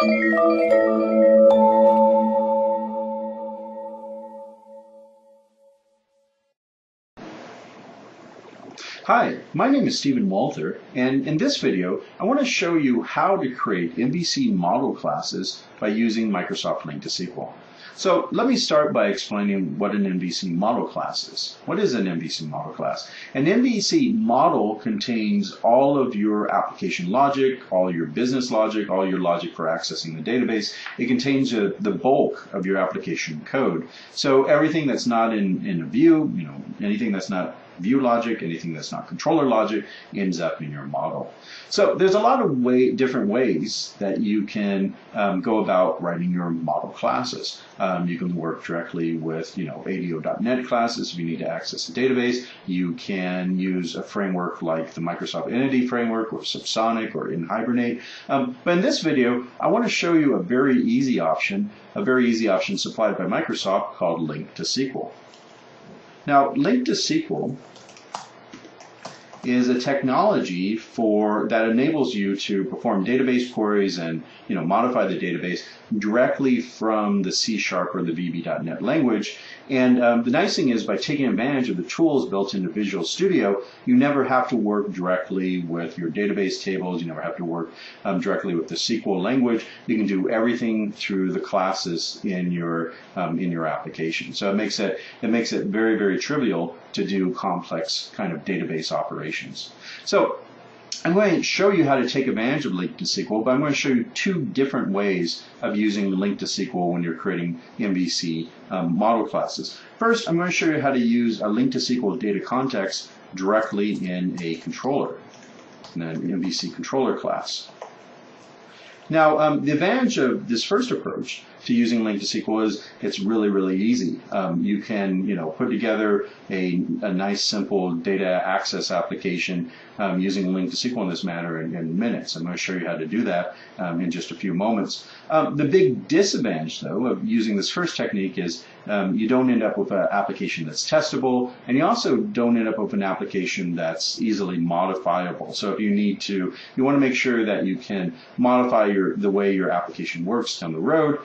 Hi, my name is Stephen Walther, and in this video, I want to show you how to create MVC model classes by using Microsoft LINQ to SQL. So let me start by explaining what an MVC model class is. What is an MVC model class? An MVC model contains all of your application logic, all your business logic, all your logic for accessing the database. It contains the bulk of your application code. So everything that's not in a view, anything that's not view logic, anything that's not controller logic, ends up in your model. So there's a lot of different ways that you can go about writing your model classes. You can work directly with ADO.NET classes if you need to access a database. You can use a framework like the Microsoft Entity Framework or Subsonic or in Hibernate. But in this video, I want to show you a very easy option supplied by Microsoft called LINQ to SQL. Now, LINQ to SQL is a technology that enables you to perform database queries and modify the database directly from the C# or the VB.NET language. And the nice thing is, by taking advantage of the tools built into Visual Studio, you never have to work directly with your database tables. You never have to work directly with the SQL language. You can do everything through the classes in your application. So it makes it very, very trivial to do complex kind of database operations. So I'm going to show you how to take advantage of LINQ to SQL, but I'm going to show you two different ways of using LINQ to SQL when you're creating MVC model classes. First, I'm going to show you how to use a LINQ to SQL data context directly in a controller, in an MVC controller class. Now, the advantage of this first approach to using LINQ to SQL is it's really, really easy. You can, put together a nice, simple data access application using LINQ to SQL in this manner in minutes. I'm going to show you how to do that in just a few moments. The big disadvantage, though, of using this first technique is you don't end up with an application that's testable, and you also don't end up with an application that's easily modifiable. So if you want to make sure that you can modify the way your application works down the road,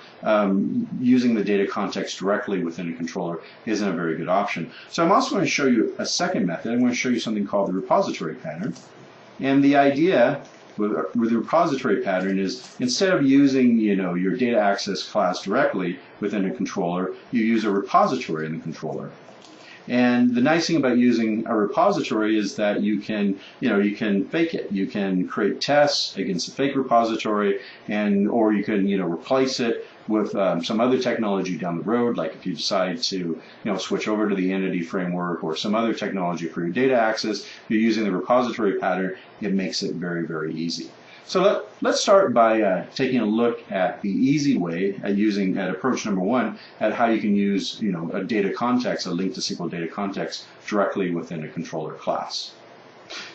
using the data context directly within a controller isn't a very good option. So I'm also going to show you a second method. I'm going to show you something called the repository pattern. And the idea with the repository pattern is, instead of using your data access class directly within a controller, you use a repository in the controller. And the nice thing about using a repository is that you can fake it. You can create tests against a fake repository, or you can replace it with some other technology down the road, like if you decide to switch over to the Entity Framework or some other technology for your data access. If you're using the repository pattern, it makes it very, very easy. So let's start by taking a look at the easy way at approach number one, at how you can use a data context, a LINQ to SQL data context, directly within a controller class.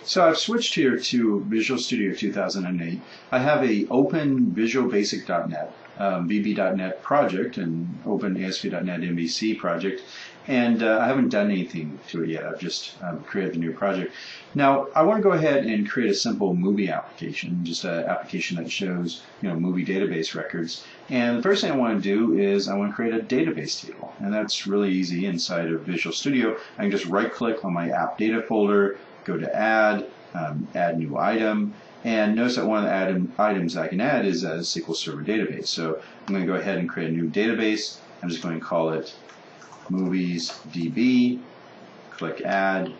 So I've switched here to Visual Studio 2008. I have an open Visual Basic.NET, VB.NET project, and open ASP.NET MVC project, and I haven't done anything to it yet. I've just created the new project. Now, I want to go ahead and create a simple movie application, just an application that shows movie database records. And the first thing I want to do is I want to create a database table, and that's really easy inside of Visual Studio. I can just right-click on my app data folder, go to Add, Add New Item, and notice that one of the items I can add is a SQL Server database. So I'm going to go ahead and create a new database. I'm just going to call it Movies DB, click Add,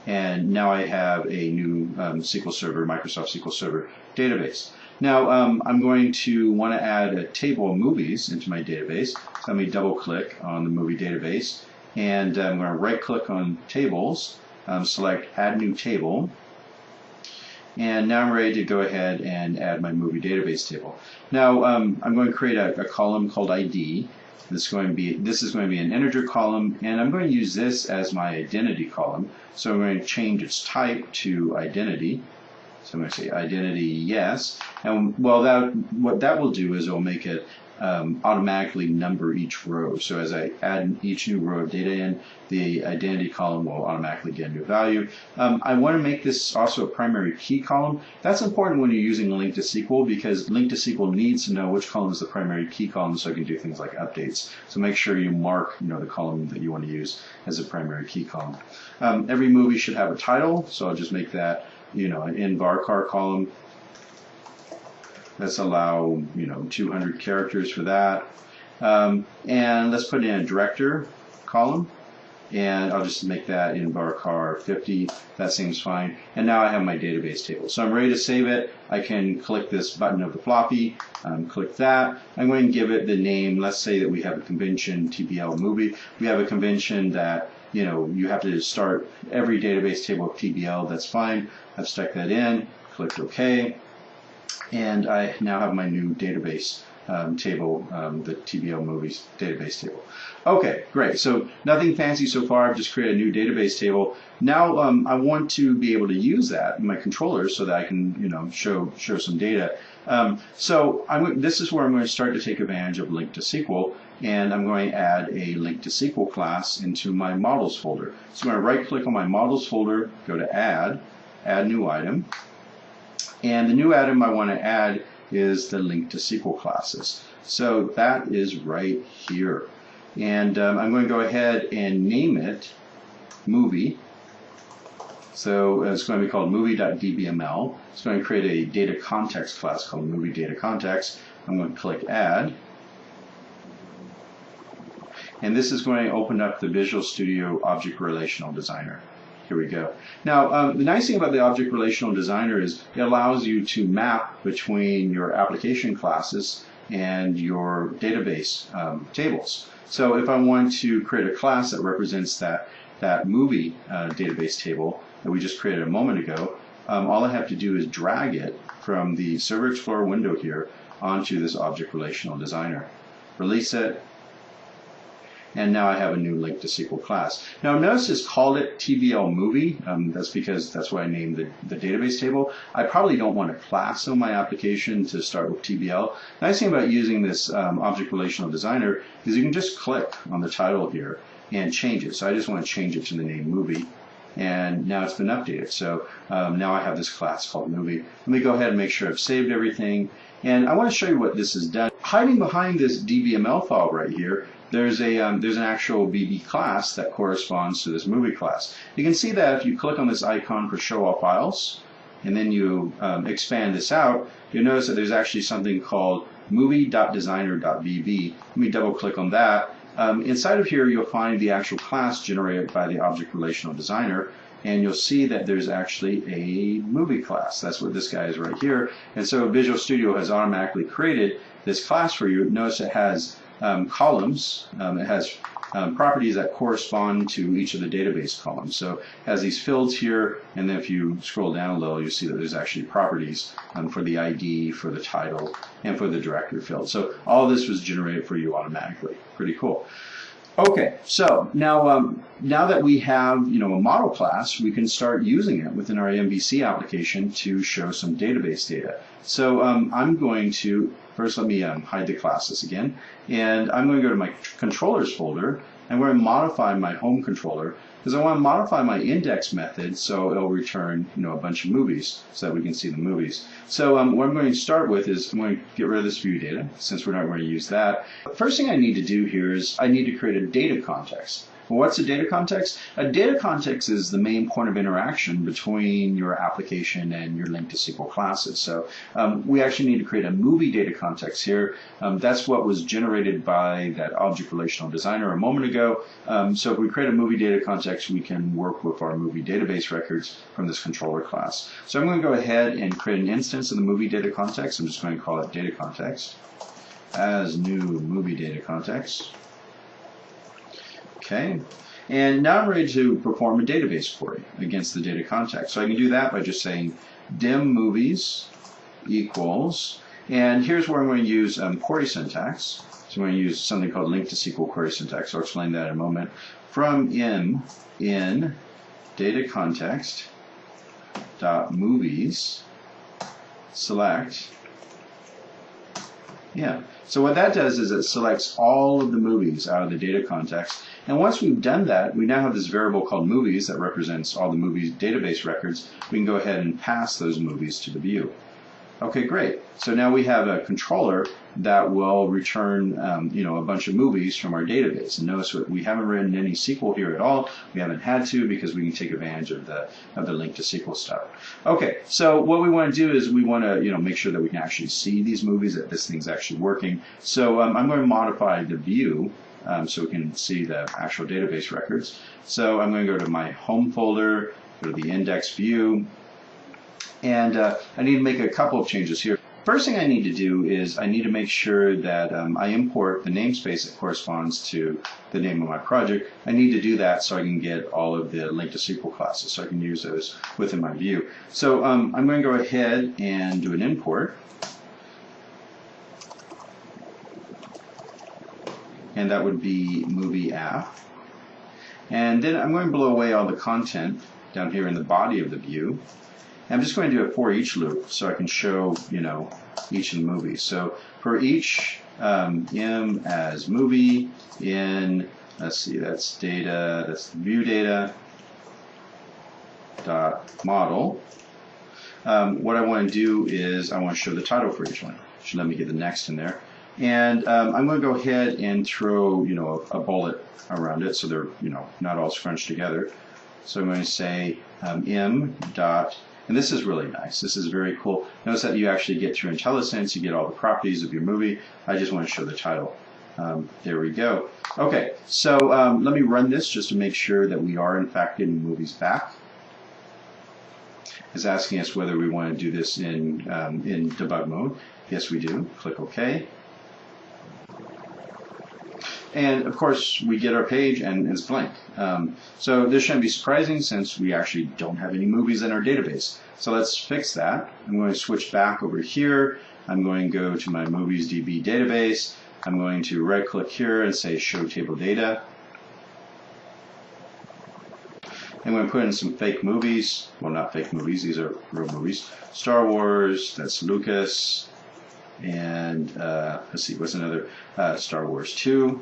and now I have a new SQL Server, Microsoft SQL Server database. Now I'm going to want to add a table of movies into my database. So let me double click on the movie database, and I'm going to right click on Tables, select Add New Table, and now I'm ready to go ahead and add my movie database table. Now I'm going to create a column called ID. This is going to be an integer column, and I'm going to use this as my identity column. So I'm going to change its type to identity. So I'm going to say identity yes. And what that will do is it will make it automatically number each row. So as I add each new row of data in, the identity column will automatically get a new value. I want to make this also a primary key column. That's important when you're using LINQ to SQL, because LINQ to SQL needs to know which column is the primary key column so it can do things like updates. So make sure you mark the column that you want to use as a primary key column. Every movie should have a title, so I'll just make that an in varchar column. Let's allow 200 characters for that, and let's put in a director column, and I'll just make that in varchar 50. That seems fine. And now I have my database table, so I'm ready to save it. I can click this button of the floppy, click that. I'm going to give it the name. Let's say that we have a convention TBL movie. We have a convention that you have to start every database table with TBL. That's fine. I've stuck that in, clicked OK, and I now have my new database table, the TBL movies database table. Okay, great. So nothing fancy so far. I've just created a new database table. Now I want to be able to use that in my controller so that I can show some data. This is where I'm going to start to take advantage of LINQ to SQL, and I'm going to add a LINQ to SQL class into my models folder. So I'm going to right click on my models folder, go to add new item, and the new item I want to add is the LINQ to SQL classes. So that is right here. And I'm going to go ahead and name it movie. So it's going to be called movie.dbml. It's going to create a data context class called movie data context. I'm going to click add. And this is going to open up the Visual Studio Object Relational Designer. Here we go. Now, the nice thing about the Object Relational Designer is it allows you to map between your application classes and your database tables. So if I want to create a class that represents that movie database table that we just created a moment ago, all I have to do is drag it from the Server Explorer window here onto this Object Relational Designer. Release it. And now I have a new LINQ to SQL class. Now notice it's called it TBL movie. That's because that's what I named the database table. I probably don't want a class on my application to start with TBL. The nice thing about using this Object Relational Designer is you can just click on the title here and change it. So I just want to change it to the name movie. And now it's been updated. So now I have this class called movie. Let me go ahead and make sure I've saved everything. And I want to show you what this has done. Hiding behind this DBML file right here, there's an actual BB class that corresponds to this movie class. You can see that if you click on this icon for Show All Files, and then you expand this out, you'll notice that there's actually something called movie.designer.bb. Let me double click on that. Inside of here, you'll find the actual class generated by the Object Relational Designer, and you'll see that there's actually a movie class. That's what this guy is right here. And so Visual Studio has automatically created this class for you. Notice it has columns. It has properties that correspond to each of the database columns. So it has these fields here, and then if you scroll down a little, you see that there's actually properties for the ID, for the title, and for the director field. So all this was generated for you automatically. Pretty cool. Okay, so now that we have a model class, we can start using it within our MVC application to show some database data. So I'm going to first let me hide the classes again, and I'm going to go to my controllers folder. I'm going to modify my home controller because I want to modify my index method so it'll return a bunch of movies so that we can see the movies. So what I'm going to start with is I'm going to get rid of this view data since we're not going to use that. The first thing I need to do here is I need to create a data context. Well, what's a data context? A data context is the main point of interaction between your application and your LINQ to SQL classes. So we actually need to create a movie data context here. That's what was generated by that Object Relational Designer a moment ago. So if we create a movie data context, we can work with our movie database records from this controller class. So I'm going to go ahead and create an instance of the movie data context. I'm just going to call it data context as new movie data context. Okay, and now I'm ready to perform a database query against the data context. So I can do that by just saying dim movies equals, and here's where I'm going to use query syntax. So I'm going to use something called LINQ to SQL query syntax. I'll explain that in a moment. From in data context dot movies select Yeah. So what that does is it selects all of the movies out of the data context. And once we've done that, we now have this variable called movies that represents all the movies database records. We can go ahead and pass those movies to the view. Okay, great. So now we have a controller that will return, a bunch of movies from our database. And notice we haven't written any SQL here at all. We haven't had to because we can take advantage of the LINQ to SQL stuff. Okay, so what we want to do is we want to, make sure that we can actually see these movies, that this thing's actually working. So I'm going to modify the view so we can see the actual database records. So I'm going to go to my home folder, go to the index view. And I need to make a couple of changes here. First thing I need to do is I need to make sure that I import the namespace that corresponds to the name of my project. I need to do that so I can get all of the LINQ to SQL classes, so I can use those within my view. So I'm going to go ahead and do an import. And that would be movie app. And then I'm going to blow away all the content down here in the body of the view. I'm just going to do a for each loop so I can show, each of the movies. So for each m as movie in, let's see, that's data, that's the view data dot model. What I want to do is I want to show the title for each one. Should let me get the next in there. And I'm going to go ahead and throw, a bullet around it so they're, not all scrunched together. So I'm going to say m dot. And this is really nice. This is very cool. Notice that you actually get through IntelliSense, you get all the properties of your movie. I just want to show the title. There we go. Okay, so let me run this just to make sure that we are in fact getting movies back. It's asking us whether we want to do this in debug mode. Yes, we do. Click OK. And of course, we get our page and it's blank. So this shouldn't be surprising since we actually don't have any movies in our database. So let's fix that. I'm going to switch back over here. I'm going to go to my movies DB database. I'm going to right click here and say show table data. I'm going to put in some fake movies. Well, not fake movies, these are real movies. Star Wars, that's Lucas. And let's see, what's another? Star Wars 2.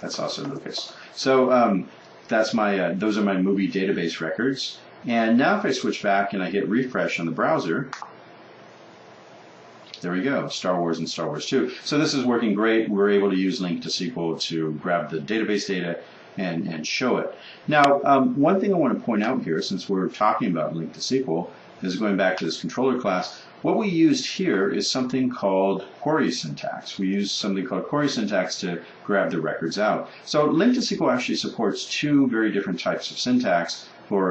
That's also Lucas. So that's my those are my movie database records. And now if I switch back and I hit refresh on the browser, there we go, Star Wars and Star Wars 2. So this is working great. We're able to use LINQ to SQL to grab the database data and show it. Now, one thing I want to point out here, since we're talking about LINQ to SQL, is going back to this controller class. What we used here is something called query syntax. We use something called query syntax to grab the records out. So LINQ to SQL actually supports two very different types of syntax for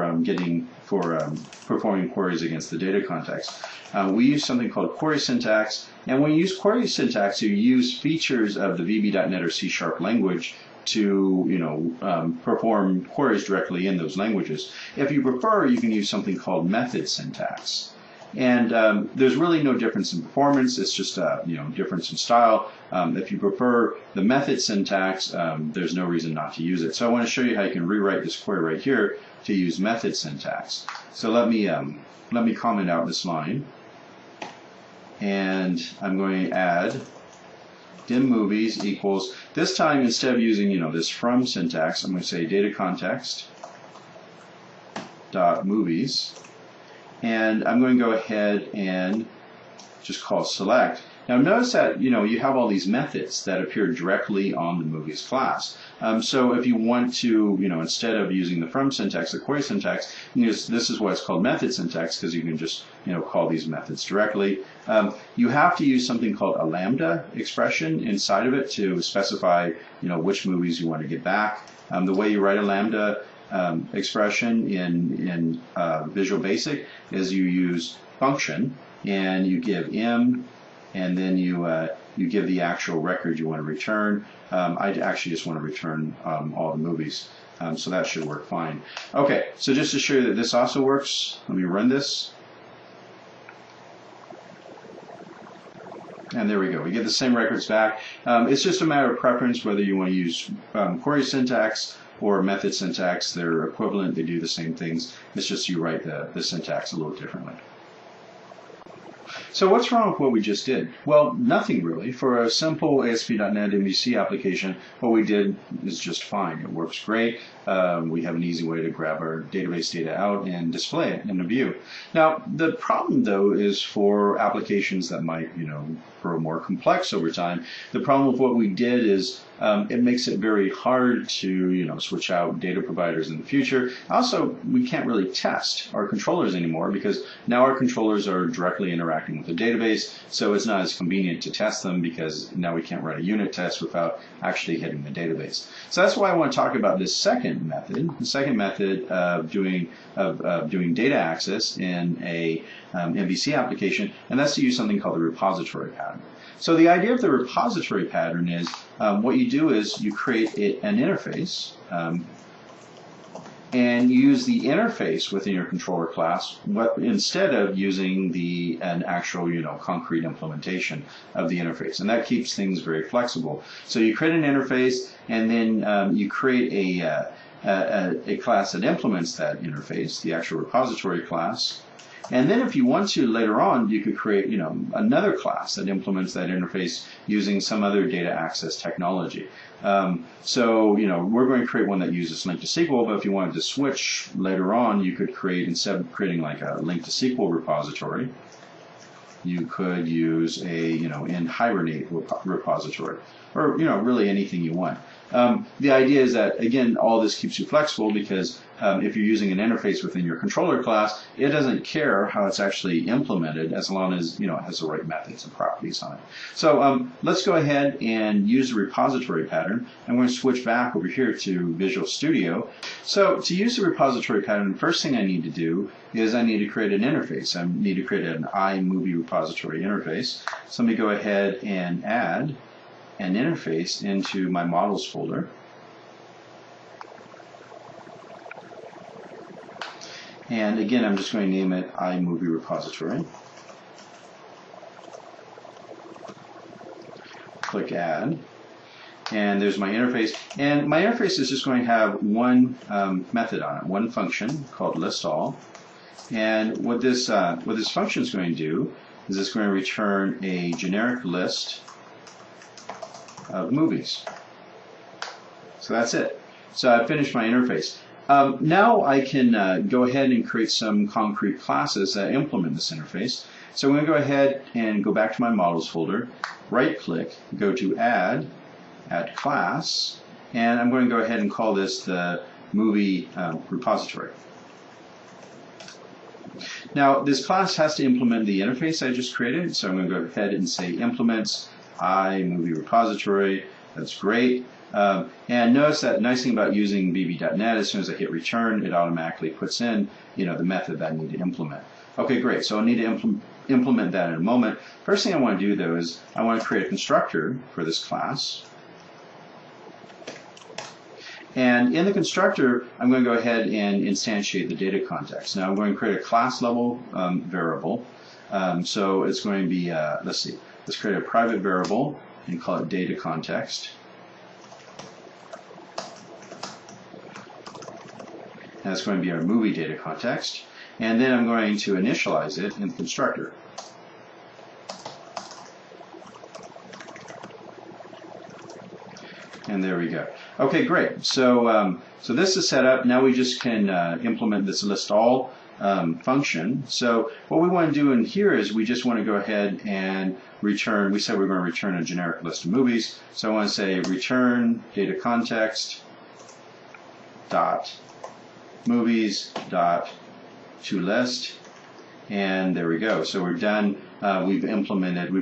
performing queries against the data context. We use something called query syntax, and when you use query syntax, you use features of the VB.NET or C# language to perform queries directly in those languages. If you prefer, you can use something called method syntax. And there's really no difference in performance. It's just a difference in style. If you prefer the method syntax, there's no reason not to use it. So I want to show you how you can rewrite this query right here to use method syntax. So let me comment out this line, and I'm going to add dim movies equals, this time instead of using this from syntax, I'm going to say data context dot movies. And I'm going to go ahead and just call select. Now notice that you have all these methods that appear directly on the movies class. So if you want to, instead of using the from syntax, the query syntax, this is what's called method syntax because you can just call these methods directly. You have to use something called a lambda expression inside of it to specify which movies you want to get back. The way you write a lambda expression in Visual Basic is you use function and you give m and then you give the actual record you want to return. I actually just want to return all the movies, so that should work fine. Okay, so just to show you that this also works, let me run this. And there we go. We get the same records back. It's just a matter of preference whether you want to use query syntax or method syntax. They're equivalent. They do the same things. It's just you write the syntax a little differently. So what's wrong with what we just did? Well, nothing really. For a simple ASP.NET MVC application, what we did is just fine. It works great. We have an easy way to grab our database data out and display it in a view. Now, the problem, though, is for applications that might, grow more complex over time. The problem with what we did is it makes it very hard to, switch out data providers in the future. Also, we can't really test our controllers anymore because now our controllers are directly interacting with the database, so it's not as convenient to test them because now we can't run a unit test without actually hitting the database. So that's why I want to talk about this second method, the second method of doing data access in a MVC application, and that's to use something called the repository pattern. So the idea of the repository pattern is what you do is you create an interface and you use the interface within your controller class instead of using an actual concrete implementation of the interface, and that keeps things very flexible. So you create an interface and then you create a class that implements that interface, the actual repository class. And then if you want to later on, you could create another class that implements that interface using some other data access technology. So we're going to create one that uses LINQ to SQL, but if you wanted to switch later on, you could create, instead of creating like a LINQ to SQL repository, you could use a in Hibernate repository, or really anything you want. The idea is that, again, all this keeps you flexible because if you're using an interface within your controller class, it doesn't care how it's actually implemented as long as it has the right methods and properties on it. So let's go ahead and use the repository pattern. I'm going to switch back over here to Visual Studio. So to use the repository pattern, the first thing I need to do is I need to create an interface. I need to create an iMovie repository interface. So let me go ahead and add an interface into my models folder. And again, I'm just going to name it iMovie repository. Click Add. And there's my interface. And my interface is just going to have one method on it, one function called listAll. And what this function is going to do is it's going to return a generic list of movies. So that's it. So I've finished my interface. Now I can go ahead and create some concrete classes that implement this interface. So I'm going to go ahead and go back to my models folder, right click, go to add class, and I'm going to go ahead and call this the movie repository. Now this class has to implement the interface I just created, so I'm going to go ahead and say implements iMovie repository. That's great. And notice that nice thing about using VB.NET, as soon as I hit return, it automatically puts in the method that I need to implement. Okay, great. So I need to implement that in a moment. First thing I want to do though is I want to create a constructor for this class. And in the constructor, I'm going to go ahead and instantiate the data context. Now I'm going to create a class level variable. So it's going to be, let's create a private variable and call it data context. And that's going to be our movie data context. And then I'm going to initialize it in the constructor. And there we go. Okay, great. So so this is set up. Now we just can implement this listAll function. So what we want to do in here is we just want to go ahead and return. We said we're going to return a generic list of movies. So I want to say return data context dot movies dot to list, and there we go. So we're done. We've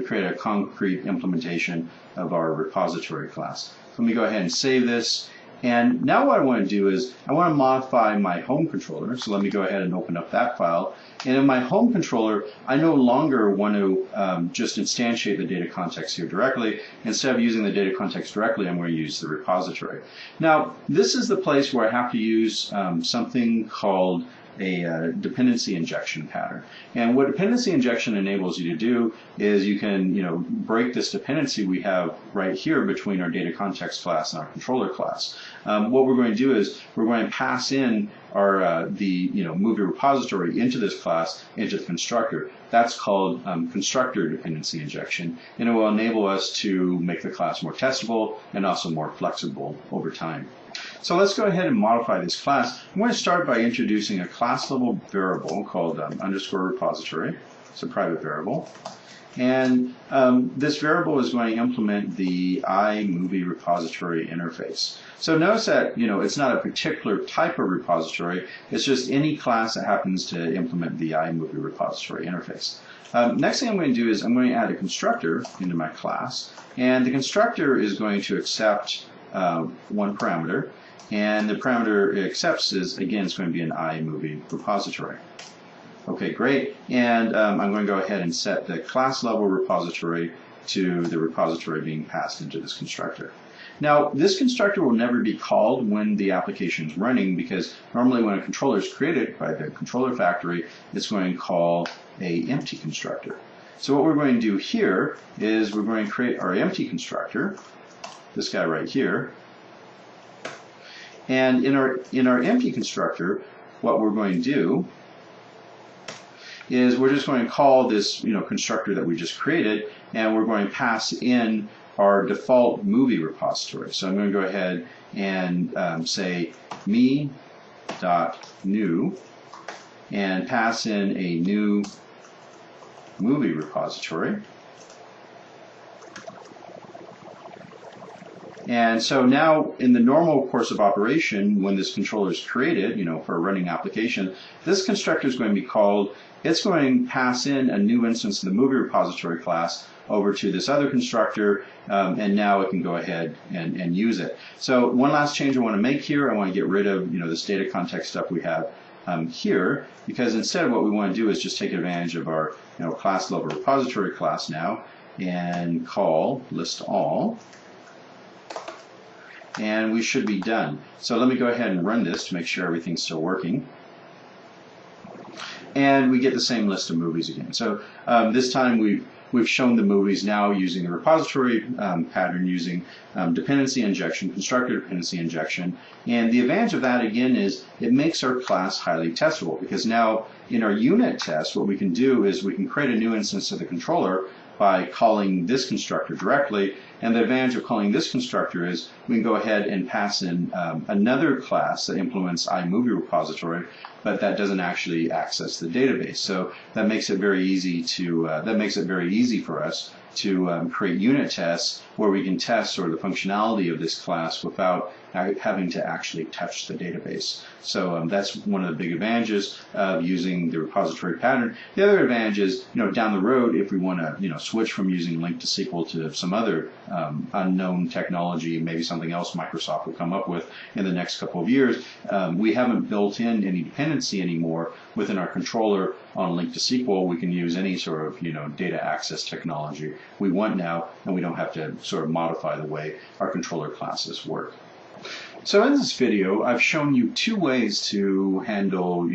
created a concrete implementation of our repository class. So let me go ahead and save this. And now what I want to do is I want to modify my home controller. So let me go ahead and open up that file. And in my home controller, I no longer want to just instantiate the data context here directly. Instead of using the data context directly, I'm going to use the repository. Now, this is the place where I have to use something called a dependency injection pattern. And what dependency injection enables you to do is you can break this dependency we have right here between our data context class and our controller class. What we're going to do is we're going to pass in the movie repository into this class, into the constructor. That's called constructor dependency injection, and it will enable us to make the class more testable and also more flexible over time. So let's go ahead and modify this class. I'm going to start by introducing a class level variable called underscore repository. It's a private variable. And this variable is going to implement the iMovie repository interface. So notice that it's not a particular type of repository. It's just any class that happens to implement the iMovie repository interface. Next thing I'm going to do is I'm going to add a constructor into my class, and the constructor is going to accept one parameter, and the parameter it accepts is, again, it's going to be an iMovie repository. Okay, great. And I'm going to go ahead and set the class level repository to the repository being passed into this constructor. Now, this constructor will never be called when the application is running, because normally when a controller is created by the controller factory, it's going to call an empty constructor. So what we're going to do here is we're going to create our empty constructor, this guy right here. And in our empty constructor, what we're going to do is we're just going to call this constructor that we just created, and we're going to pass in our default movie repository. So I'm going to go ahead and say me.new and pass in a new movie repository. And so now, in the normal course of operation, when this controller is created, for a running application, this constructor is going to be called. It's going to pass in a new instance of the movie repository class over to this other constructor, and now it can go ahead and use it. So one last change I want to make here, I want to get rid of this data context stuff we have here, because instead what we want to do is just take advantage of our class level repository class now and call list all. And we should be done. So let me go ahead and run this to make sure everything's still working. And we get the same list of movies again. So this time we've shown the movies now using the repository pattern, using dependency injection, constructor dependency injection. And the advantage of that, again, is it makes our class highly testable, because now in our unit test, what we can do is we can create a new instance of the controller by calling this constructor directly. And the advantage of calling this constructor is we can go ahead and pass in another class that implements iMovie repository, but that doesn't actually access the database. So that makes it very easy for us to create unit tests where we can test sort of the functionality of this class without having to actually touch the database. So that's one of the big advantages of using the repository pattern. The other advantage is, down the road, if we want to, switch from using LINQ to SQL to some other unknown technology, maybe something else Microsoft will come up with in the next couple of years, we haven't built in any dependency anymore within our controller on LINQ to SQL. We can use any sort of, data access technology we want now, and we don't have to sort of modify the way our controller classes work. So in this video, I've shown you two ways to handle,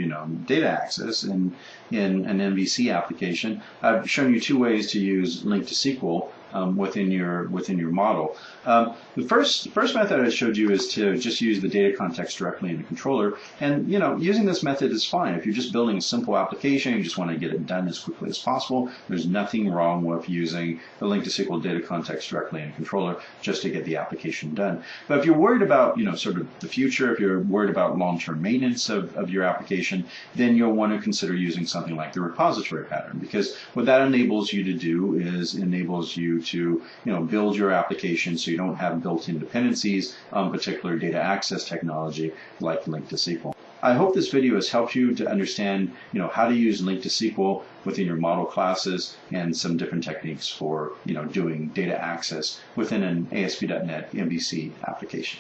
data access in an MVC application. I've shown you two ways to use LINQ to SQL within your model. The first method I showed you is to just use the data context directly in the controller, and using this method is fine if you're just building a simple application. You just want to get it done as quickly as possible. There's nothing wrong with using the LINQ to SQL data context directly in a controller just to get the application done. But if you're worried about sort of the future, if you're worried about long-term maintenance of your application, then you'll want to consider using something like the repository pattern, because what that enables you to do is enables you to build your application so you don't have built-in dependencies on particular data access technology like LINQ to SQL. I hope this video has helped you to understand how to use LINQ to SQL within your model classes and some different techniques for doing data access within an ASP.NET MVC application.